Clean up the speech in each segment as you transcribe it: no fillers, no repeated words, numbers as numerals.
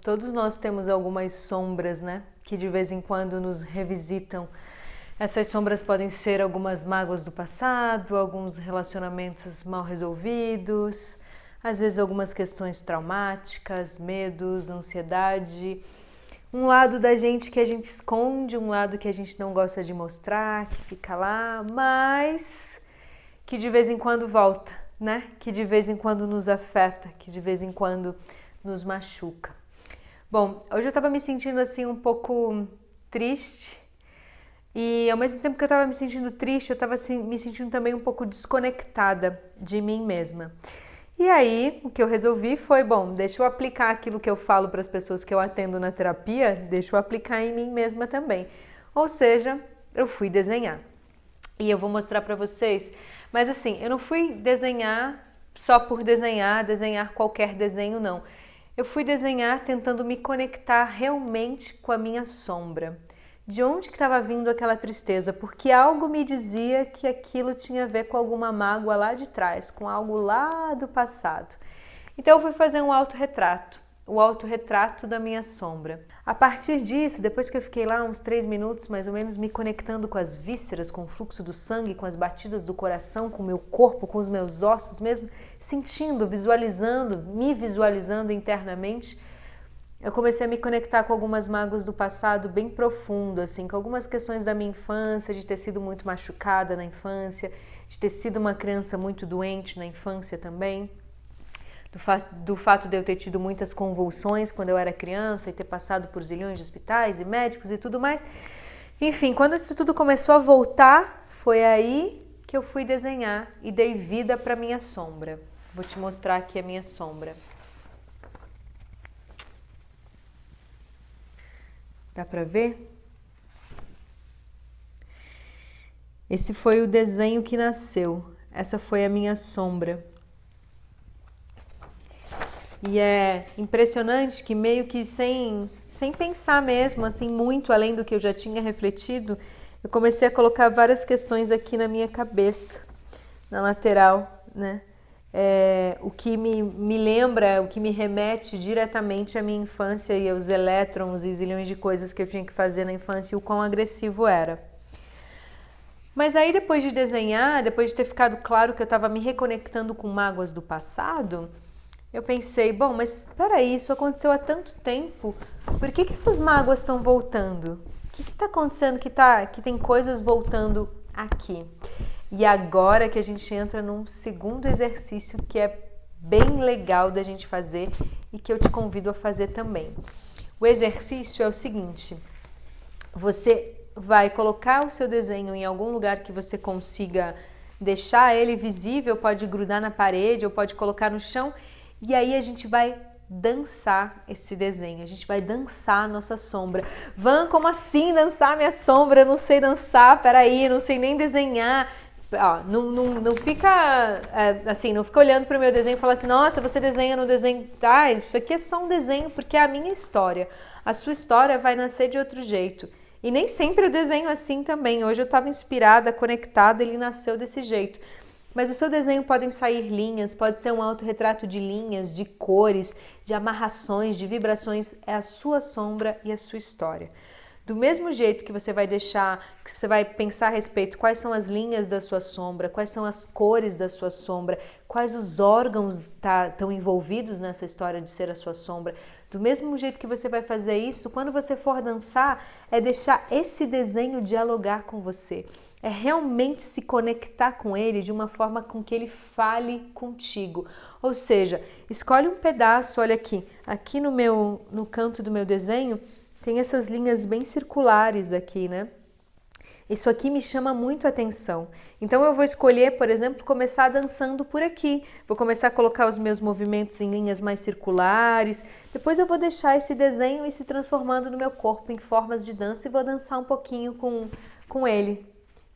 todos nós temos algumas sombras, né? Que de vez em quando nos revisitam. Essas sombras podem ser algumas mágoas do passado, alguns relacionamentos mal resolvidos, às vezes algumas questões traumáticas, medos, ansiedade. Um lado da gente que a gente esconde, um lado que a gente não gosta de mostrar, que fica lá, mas que de vez em quando volta, né? Que de vez em quando nos afeta, que de vez em quando nos machuca. Bom, hoje eu tava me sentindo assim um pouco triste e ao mesmo tempo que eu tava me sentindo triste, eu tava assim, me sentindo também um pouco desconectada de mim mesma. E aí, o que eu resolvi foi, bom, deixa eu aplicar aquilo que eu falo para as pessoas que eu atendo na terapia, deixa eu aplicar em mim mesma também. Ou seja, eu fui desenhar. E eu vou mostrar para vocês, mas assim, eu não fui desenhar só por desenhar, desenhar qualquer desenho, não. Eu fui desenhar tentando me conectar realmente com a minha sombra. De onde que estava vindo aquela tristeza? Porque algo me dizia que aquilo tinha a ver com alguma mágoa lá de trás, com algo lá do passado. Então eu fui fazer um autorretrato, o autorretrato da minha sombra. A partir disso, depois que eu fiquei lá uns 3 minutos mais ou menos me conectando com as vísceras, com o fluxo do sangue, com as batidas do coração, com o meu corpo, com os meus ossos mesmo, sentindo, visualizando, me visualizando internamente, eu comecei a me conectar com algumas mágoas do passado bem profundo, assim, com algumas questões da minha infância, de ter sido muito machucada na infância, de ter sido uma criança muito doente na infância também, do fato de eu ter tido muitas convulsões quando eu era criança e ter passado por zilhões de hospitais e médicos e tudo mais. Enfim, quando isso tudo começou a voltar, foi aí que eu fui desenhar e dei vida para minha sombra. Vou te mostrar aqui a minha sombra. Dá para ver? Esse foi o desenho que nasceu. Essa foi a minha sombra. E é impressionante que meio que sem pensar mesmo, assim, muito além do que eu já tinha refletido, eu comecei a colocar várias questões aqui na minha cabeça, na lateral, né? O que me lembra, o que me remete diretamente à minha infância e aos elétrons e zilhões de coisas que eu tinha que fazer na infância e o quão agressivo era. Mas aí depois de desenhar, depois de ter ficado claro que eu estava me reconectando com mágoas do passado, eu pensei, bom, mas peraí, isso aconteceu há tanto tempo, por que essas mágoas estão voltando? O que está acontecendo que tem coisas voltando aqui? E agora que a gente entra num segundo exercício que é bem legal da gente fazer e que eu te convido a fazer também. O exercício é o seguinte, você vai colocar o seu desenho em algum lugar que você consiga deixar ele visível, pode grudar na parede ou pode colocar no chão e aí a gente vai dançar esse desenho, a gente vai dançar a nossa sombra. Van, como assim dançar minha sombra? Eu não sei dançar, peraí, não sei nem desenhar. Ó, não fica assim, não fica olhando para o meu desenho e fala assim, nossa, você desenha no desenho, tá, isso aqui é só um desenho porque é a minha história, a sua história vai nascer de outro jeito e nem sempre eu desenho assim também, hoje eu estava inspirada, conectada, ele nasceu desse jeito, mas do seu desenho podem sair linhas, pode ser um autorretrato de linhas, de cores, de amarrações, de vibrações, é a sua sombra e a sua história. Do mesmo jeito que você vai deixar, que você vai pensar a respeito quais são as linhas da sua sombra, quais são as cores da sua sombra, quais os órgãos estão envolvidos nessa história de ser a sua sombra. Do mesmo jeito que você vai fazer isso, quando você for dançar, é deixar esse desenho dialogar com você. É realmente se conectar com ele de uma forma com que ele fale contigo. Ou seja, escolhe um pedaço, olha aqui no canto do meu desenho, tem essas linhas bem circulares aqui, né? Isso aqui me chama muito a atenção. Então eu vou escolher, por exemplo, começar dançando por aqui. Vou começar a colocar os meus movimentos em linhas mais circulares. Depois eu vou deixar esse desenho ir se transformando no meu corpo em formas de dança e vou dançar um pouquinho com ele.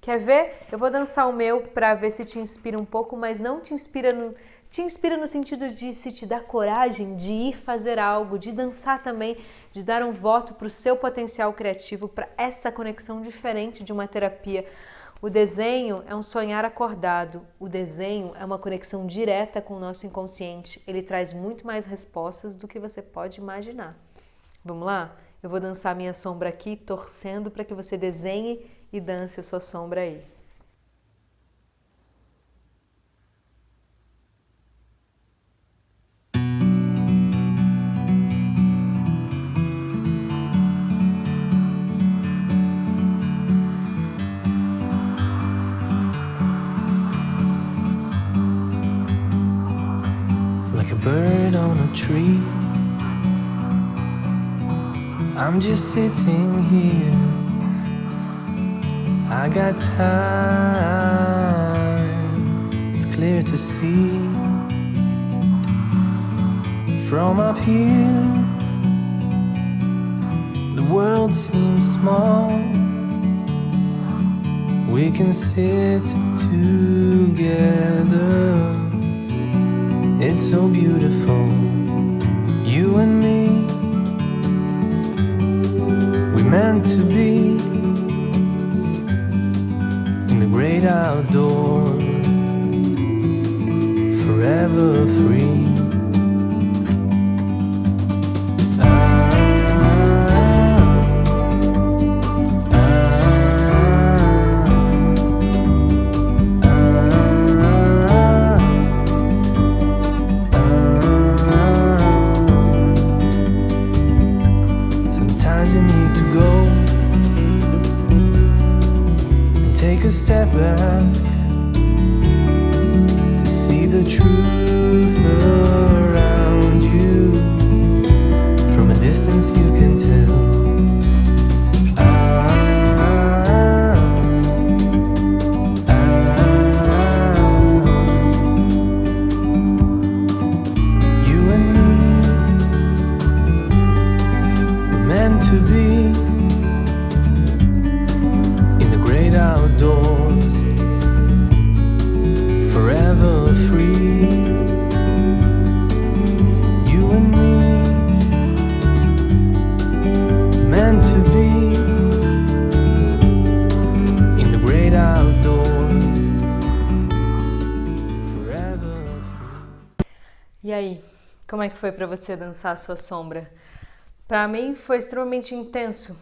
Quer ver? Eu vou dançar o meu para ver se te inspira um pouco, mas não te inspira no sentido de se te dar coragem de ir fazer algo, de dançar também, de dar um voto para o seu potencial criativo, para essa conexão diferente de uma terapia. O desenho é um sonhar acordado, o desenho é uma conexão direta com o nosso inconsciente, ele traz muito mais respostas do que você pode imaginar. Vamos lá? Eu vou dançar minha sombra aqui, torcendo para que você desenhe e dance a sua sombra aí. Like a bird on a tree, I'm just sitting here. I got time, it's clear to see. From up here, the world seems small. We can sit together. It's so beautiful, you and me. We're meant to be in the great outdoors, forever free. Sometimes you need to go and take a step back to see the truth around you. From a distance you can tell. You and me, we're meant to be in the great outdoors, forever free. You and me, meant to be in the great outdoors, forever free. E aí, como é que foi para você dançar a sua sombra? Para mim foi extremamente intenso.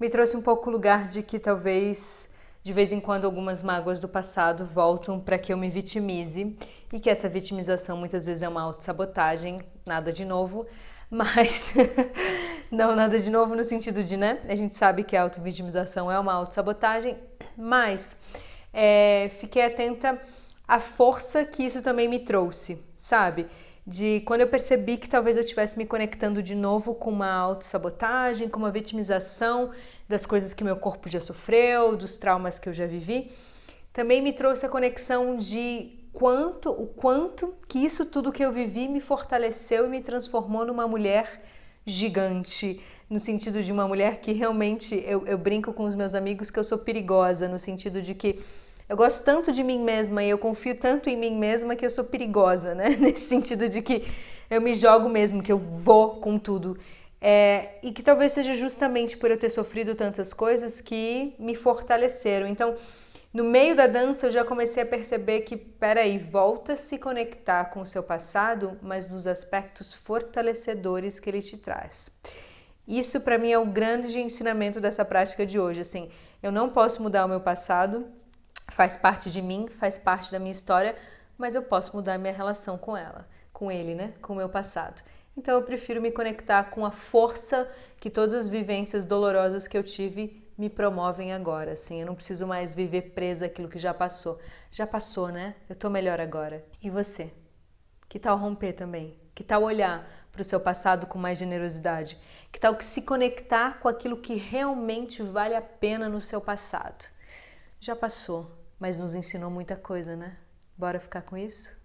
Me trouxe um pouco o lugar de que talvez de vez em quando algumas mágoas do passado voltam para que eu me vitimize e que essa vitimização muitas vezes é uma autossabotagem, nada de novo, mas não nada de novo no sentido de, né? A gente sabe que a autovitimização é uma autossabotagem, mas fiquei atenta à força que isso também me trouxe, sabe? De quando eu percebi que talvez eu estivesse me conectando de novo com uma autossabotagem, com uma vitimização das coisas que meu corpo já sofreu, dos traumas que eu já vivi, também me trouxe a conexão de o quanto que isso tudo que eu vivi me fortaleceu e me transformou numa mulher gigante, no sentido de uma mulher que realmente, eu brinco com os meus amigos que eu sou perigosa, no sentido de que eu gosto tanto de mim mesma e eu confio tanto em mim mesma que eu sou perigosa, né? Nesse sentido de que eu me jogo mesmo, que eu vou com tudo. E que talvez seja justamente por eu ter sofrido tantas coisas que me fortaleceram. Então, no meio da dança eu já comecei a perceber que, peraí, volta a se conectar com o seu passado, mas nos aspectos fortalecedores que ele te traz. Isso para mim é o grande ensinamento dessa prática de hoje. Assim, eu não posso mudar o meu passado, faz parte de mim, faz parte da minha história, mas eu posso mudar minha relação com ela, com ele, né? Com o meu passado. Então eu prefiro me conectar com a força que todas as vivências dolorosas que eu tive me promovem agora, assim. Eu não preciso mais viver presa àquilo que já passou. Já passou, né? Eu tô melhor agora. E você? Que tal romper também? Que tal olhar para o seu passado com mais generosidade? Que tal se conectar com aquilo que realmente vale a pena no seu passado? Já passou, mas nos ensinou muita coisa, né? Bora ficar com isso?